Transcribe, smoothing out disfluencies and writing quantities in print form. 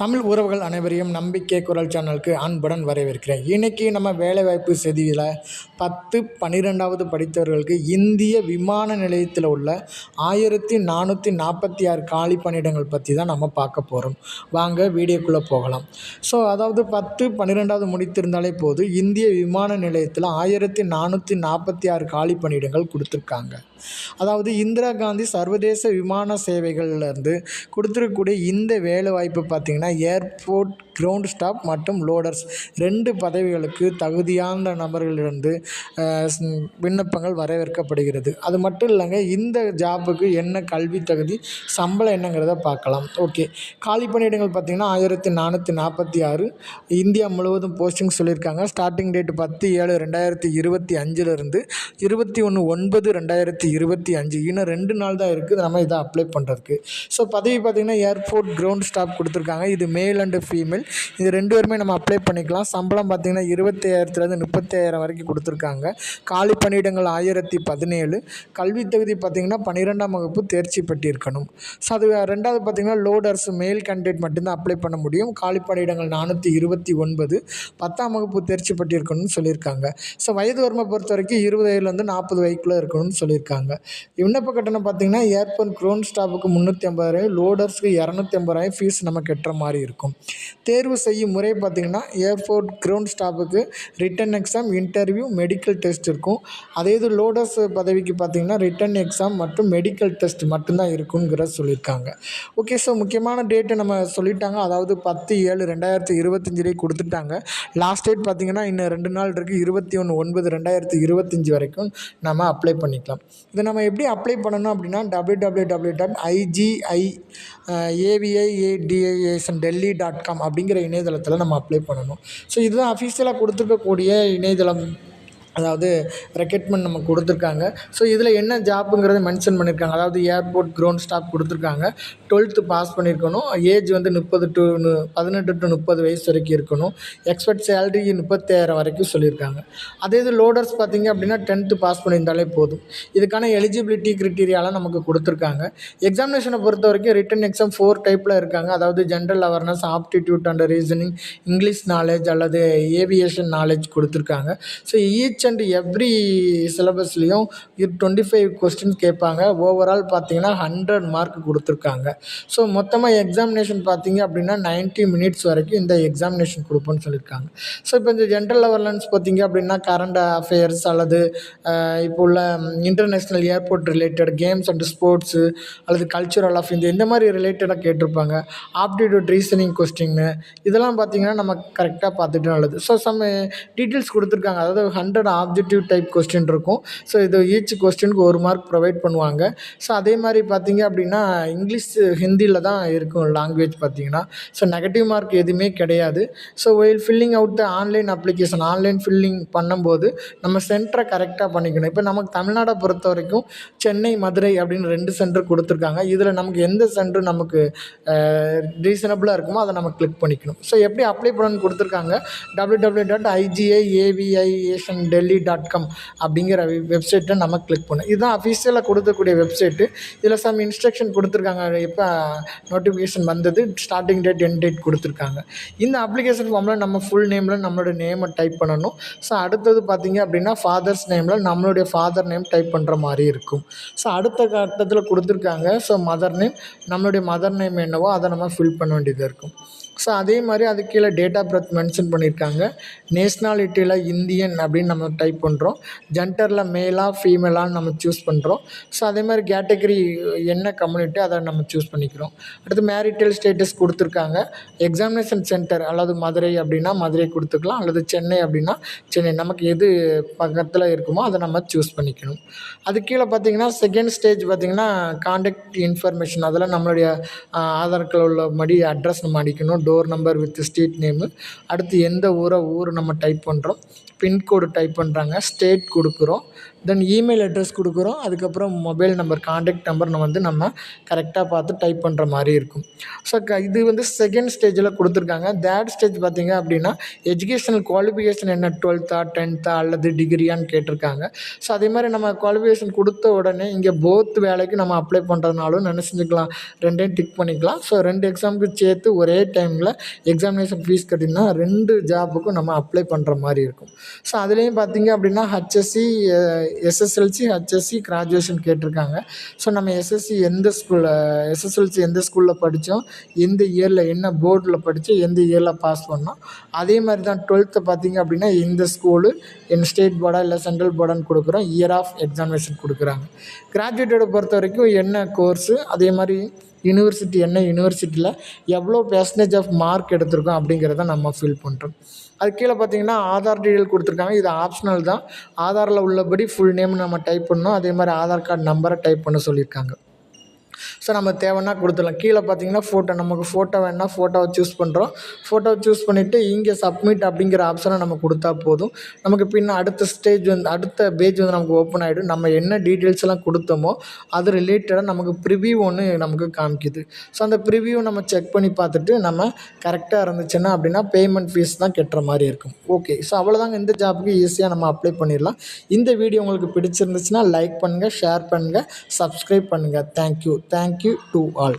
தமிழ் உறவுகள் அனைவரையும் நம்பிக்கை குரல் சேனலுக்கு அன்புடன் வரவேற்கிறேன். இன்றைக்கி நம்ம வேலைவாய்ப்பு செய்தியில் 10, 12வது படித்தவர்களுக்கு இந்திய விமான நிலையத்தில் உள்ள 1446 காலி பணியிடங்கள் பற்றி தான் நம்ம பார்க்க போகிறோம். வாங்க வீடியோக்குள்ளே போகலாம். அதாவது 10, 12வது முடித்திருந்தாலே போது இந்திய விமான நிலையத்தில் 1446 காலி பணியிடங்கள் கொடுத்துருக்காங்க. அதாவது இந்திரா காந்தி சர்வதேச விமான சேவைகள்லேருந்து கொடுத்துருக்கக்கூடிய இந்த வேலைவாய்ப்பு பார்த்திங்கன்னா ஏர்போர்ட் கிரவுண்ட் ஸ்டாப் மற்றும் லோடர்ஸ் 2 பதவிகளுக்கு தகுதியான நபர்களிலிருந்து விண்ணப்பங்கள் வரவேற்கப்படுகிறது. அது மட்டும் இல்லைங்க, இந்த ஜாபுக்கு என்ன கல்வி தகுதி, சம்பளம் என்னங்கிறத பார்க்கலாம். ஓகே, காலி பணியிடங்கள் பார்த்திங்கன்னா 1446 இந்தியா முழுவதும் போஸ்டிங் சொல்லியிருக்காங்க. ஸ்டார்டிங் டேட் 10/7/2025 21/9/2025 இன்னும் 2 நாள் தான் இருக்குது நம்ம இதை அப்ளை பண்ணுறதுக்கு. பதவி பார்த்திங்கன்னா ஏர்போர்ட் கிரவுண்ட் ஸ்டாப் கொடுத்துருக்காங்க. இது மேல் அண்டு ஃபீமேல், இது 2 பேருமே நம்ம அப்ளை பண்ணிக்கலாம். சம்பளம் பார்த்திங்கன்னா 25,000 35,000 வரைக்கும் கொடுத்துருக்காங்க. காலி பணியிடங்கள் 1017. கல்வி தகுதி பார்த்திங்கன்னா 12ஆம் வகுப்பு தேர்ச்சி பெற்றிருக்கணும். அது 2வது பார்த்திங்கன்னா லோடர்ஸ் மேல் கேண்டிடேட் மட்டும்தான் அப்ளை பண்ண முடியும். காலி பணியிடங்கள் 429. 10ஆம் வகுப்பு தேர்ச்சி பெற்றிருக்கணும்னு சொல்லியிருக்காங்க. வயது வரம்பை பொறுத்த வரைக்கும் 20 40 வயதுக்குள்ளே இருக்கணும்னு சொல்லியிருக்காங்க. விண்ணப்ப கட்டணம் பார்த்திங்கன்னா ஏர்போர்ட் கிரவுண்ட் ஸ்டாப்புக்கு 350,000, லோடர்ஸுக்கு 250,000 ஃபீஸ் நம்ம கட்டுற மாதிரி இருக்கும். தேர்வு செய்யும் முறை பார்த்திங்கன்னா ஏர்போர்ட் கிரவுண்ட் ஸ்டாப்புக்கு written exam, interview, medical test இருக்கும். அதே இது லோடர்ஸ் பதவிக்கு பார்த்திங்கன்னா ரிட்டன் எக்ஸாம் மற்றும் மெடிக்கல் டெஸ்ட் மட்டும்தான் இருக்குங்கிறத சொல்லியிருக்காங்க. ஓகே, முக்கியமான டேட்டு நம்ம சொல்லிட்டாங்க. அதாவது 10/7/2025 கொடுத்துட்டாங்க. லாஸ்ட் டேட் பார்த்திங்கன்னா இன்னும் 2 நாள் இருக்குது. 21/9/2025 வரைக்கும் நம்ம அப்ளை பண்ணிக்கலாம். இதை நம்ம எப்படி அப்ளை பண்ணணும் அப்படின்னா www.IGIAVIADIASandelhi.com அப்படிங்கிற இணையதளத்தில் நம்ம அப்ளை பண்ணணும். இதுதான் அஃபீஷியலாக கொடுத்துருக்கக்கூடிய இணையதளம். அதாவது ரெக்ரூட்மெண்ட் நம்ம கொடுத்துருக்காங்க. இதில் என்ன ஜாப்புங்கிறத மென்ஷன் பண்ணியிருக்காங்க. அதாவது ஏர்போர்ட் கிரவுண்ட் ஸ்டாப் கொடுத்துருக்காங்க. 12th பாஸ் பண்ணியிருக்கணும். ஏஜ் வந்து 18 to 30 வயசு வரைக்கும் இருக்கணும். எக்ஸ்பெக்ட் சேலரி 35,000 வரைக்கும் சொல்லியிருக்காங்க. அதே இது லோடர்ஸ் பார்த்திங்க அப்படின்னா 10th பாஸ் பண்ணியிருந்தாலே போதும். இதுக்கான எலிஜிபிலிட்டி க்ரிட்டீரியாலாம் நமக்கு கொடுத்துருக்காங்க. எக்ஸாமினேஷனை பொறுத்த வரைக்கும் ரிட்டன் எக்ஸாம் 4 டைப்பில் இருக்காங்க. அதாவது general awareness, aptitude and reasoning, English knowledge அல்லது ஏவியேஷன் நாலேஜ் கொடுத்துருக்காங்க. ஈச் அண்ட் எவ்ரி சிலபஸ்லேயும் 25 கொஸ்டின் கேட்பாங்க. ஓவரால் பார்த்திங்கன்னா 100 மார்க் கொடுத்துருக்காங்க. மொத்தமாக எக்ஸாமினேஷன் பார்த்திங்க அப்படின்னா 90 மினிட்ஸ் வரைக்கும் இந்த எக்ஸாமினேஷன் கொடுப்போன்னு சொல்லியிருக்காங்க. இப்போ இந்த ஜென்ரல் அவேர்னஸ் பார்த்திங்க அப்படின்னா கரண்ட் அஃபேர்ஸ் அல்லது இப்போ உள்ள international airport related games and sports அல்லது கல்ச்சுரல் ஆஃப் இந்தியா இந்த மாதிரி ரிலேட்டடாக கேட்டிருப்பாங்க. ஆப்டிடியூட் ரீசனிங் கொஸ்டின்னு இதெல்லாம் பார்த்திங்கன்னா நம்ம கரெக்டாக பார்த்துட்டு நல்லது. சம் டீட்டெயில்ஸ் கொடுத்துருக்காங்க. அதாவது 100 ஆப்ஜெக்டிவ் டைப் கொஸ்டின் இருக்கும். இது ஈச் கொஸ்டினுக்கு 1 மார்க் ப்ரொவைட் பண்ணுவாங்க. அதே மாதிரி பார்த்திங்க அப்படின்னா இங்கிலீஷ் ஹிந்தியில் தான் இருக்கும் லாங்குவேஜ் பார்த்திங்கன்னா. நெகட்டிவ் மார்க் எதுவுமே கிடையாது. While filling out the online application, online filling பண்ணும்போது நம்ம சென்டரை கரெக்டாக பண்ணிக்கணும். இப்போ நமக்கு தமிழ்நாடை பொறுத்த வரைக்கும் சென்னை, மதுரை அப்படின்னு 2 சென்டர் கொடுத்துருக்காங்க. இதில் நமக்கு எந்த சென்டர் நமக்கு ரீசனபிளாக இருக்குமோ அதை நம்ம கிளிக் பண்ணிக்கணும். எப்படி அப்ளை பண்ணணும்னு கொடுத்துருக்காங்க. www.IGIAVIASandelhi.com அப்படிங்கிற வெப்சைட்டை நம்ம கிளிக் பண்ணணும். இதுதான் அஃபீஷியலாக கொடுக்கக்கூடிய வெப்சைட்டு. இதில் சம் இன்ஸ்ட்ரக்ஷன் கொடுத்துருக்காங்க. எப்போ நோட்டிஃபிகேஷன் வந்தது, ஸ்டார்டிங் டேட், எண்ட் டேட் கொடுத்துருக்காங்க. இந்த அப்ளிகேஷன் ஃபார்மில் நம்ம ஃபுல் நேமில் நம்மளோட நேமை டைப் பண்ணணும். அடுத்தது பார்த்திங்க அப்படின்னா ஃபாதர்ஸ் நேமில் நம்மளுடைய ஃபாதர் நேம் டைப் பண்ணுற மாதிரி இருக்கும். அடுத்த கட்டத்தில் கொடுத்துருக்காங்க. மதர் நேம், நம்மளுடைய மதர் நேம் என்னவோ அதை நம்ம ஃபில் பண்ண வேண்டியதாக இருக்கும். அதே மாதிரி அது கீழே டேட் ஆஃப் பர்த் மென்ஷன் பண்ணியிருக்காங்க. நேஷ்னாலிட்டியில் இந்தியன் அப்படின்னு நம்ம டைப் பண்ணுறோம். ஜெண்டரில் மேலா ஃபீமேலான்னு நம்ம சூஸ் பண்ணுறோம். அதே மாதிரி கேட்டகரி என்ன கம்யூனிட்டி அதை நம்ம சூஸ் பண்ணிக்கிறோம். அடுத்து மேரிட்டல் ஸ்டேட்டஸ் கொடுத்துருக்காங்க. எக்ஸாமினேஷன் சென்டர் அல்லது மதுரை அப்படின்னா மதுரை கொடுத்துக்கலாம், அல்லது சென்னை அப்படின்னா சென்னை, நமக்கு எது பக்கத்தில் இருக்குமோ அதை நம்ம சூஸ் பண்ணிக்கணும். அது கீழே பார்த்திங்கன்னா செகண்ட் ஸ்டேஜ் பார்த்திங்கன்னா கான்டாக்ட் இன்ஃபர்மேஷன், அதில் நம்மளுடைய ஆதார் கார்டில் உள்ள மாதிரி அட்ரஸ் நம்ம அடிக்கணும். Door number with street name, அடுத்து எந்த ஊர் நம்ம டைப் பண்ணுறோம், பின்கோடு டைப் பண்ணுறாங்க, ஸ்டேட் கொடுக்குறோம், தென் இமெயில் அட்ரஸ் கொடுக்குறோம், அதுக்கப்புறம் மொபைல் நம்பர், கான்டாக்ட் நம்பர் நம்ம கரெக்டாக பார்த்து டைப் பண்ணுற மாதிரி இருக்கும். ஸோ இது வந்து செகண்ட் ஸ்டேஜில் கொடுத்துருக்காங்க. தேர்ட் ஸ்டேஜ் பார்த்திங்க அப்படின்னா எஜுகேஷனல் குவாலிஃபிகேஷன் என்ன 12th 10th அல்லது டிகிரியான்னு கேட்டிருக்காங்க. ஸோ அதே மாதிரி நம்ம குவாலிஃபிகேஷன் கொடுத்த உடனே இங்கே போத் வேலைக்கு நம்ம அப்ளை பண்ணுறதுனாலும் என்ன செஞ்சுக்கலாம், ரெண்டையும் டிக் பண்ணிக்கலாம். ஸோ 2 எக்ஸாமுக்கு சேர்த்து ஒரே டைமில் எக்ஸாமினேஷன் ஃபீஸ் கட்டினா 2 ஜாபுக்கும் நம்ம அப்ளை பண்ணுற மாதிரி இருக்கும். ஸோ அதுலேயும் பார்த்திங்க அப்படின்னா HSC, SSLC, HSC கிராஜுவேஷன் கேட்டிருக்காங்க. ஸோ நம்ம SSLC எந்த ஸ்கூலில் படித்தோம், எந்த இயரில் என்ன போர்டில் படித்து எந்த இயரில் பாஸ் பண்ணோம், அதே மாதிரி தான் 12th பார்த்திங்க அப்படின்னா எந்த ஸ்கூலு, என்ன ஸ்டேட் போர்டா இல்லை சென்ட்ரல் போர்டான்னு கொடுக்குறோம், இயர் ஆஃப் எக்ஸாமினேஷன் கொடுக்குறாங்க. கிராஜுவேட்டோட பொறுத்த வரைக்கும் என்ன கோர்ஸு, அதே மாதிரி யூனிவர்சிட்டி என்ன யூனிவர்சிட்டியில் எவ்வளோ பெர்சன்டேஜ் ஆஃப் மார்க் எடுத்திருக்கோம் அப்படிங்கிறத நம்ம ஃபில் பண்ணுறோம். அது கீழே பார்த்திங்கன்னா ஆதார் டீட்டெயில் கொடுத்துருக்காங்க. இது ஆப்ஷனல் தான். ஆதாரில் உள்ளபடி ஃபுல் நேம் நம்ம டைப் பண்ணணும், அதே மாதிரி ஆதார் கார்டு நம்பரை டைப் பண்ண சொல்லியிருக்காங்க. ஸோ நம்ம தேவைன்னா கொடுத்துடலாம். கீழே பார்த்தீங்கன்னா ஃபோட்டோ, நமக்கு ஃபோட்டோ வேணுன்னா ஃபோட்டோவை சூஸ் பண்ணுறோம். ஃபோட்டோவை சூஸ் பண்ணிவிட்டு இங்கே சப்மிட் அப்படிங்கிற ஆப்ஷனை நம்ம கொடுத்தா போதும். நமக்கு பின்ன அடுத்த பேஜ் வந்து நமக்கு ஓப்பன் ஆகிடும். நம்ம என்ன டீட்டெயில்ஸ் எல்லாம் கொடுத்தோமோ அது ரிலேட்டடாக நமக்கு ப்ரிவ்யூ ஒன்று நமக்கு காமிக்குது. ஸோ அந்த ப்ரிவ்யூ நம்ம செக் பண்ணி பார்த்துட்டு நம்ம கரெக்டாக இருந்துச்சுன்னா அப்படின்னா பேமெண்ட் ஃபீஸ் தான் கட்டுற மாதிரி இருக்கும். ஓகே, ஸோ அவ்வளோதாங்க. இந்த ஜாப்புக்கு ஈஸியாக நம்ம அப்ளை பண்ணிடலாம். இந்த வீடியோ உங்களுக்கு பிடிச்சிருந்துச்சுன்னா லைக் பண்ணுங்கள், ஷேர் பண்ணுங்கள், சப்ஸ்கிரைப் பண்ணுங்கள். Thank you to all.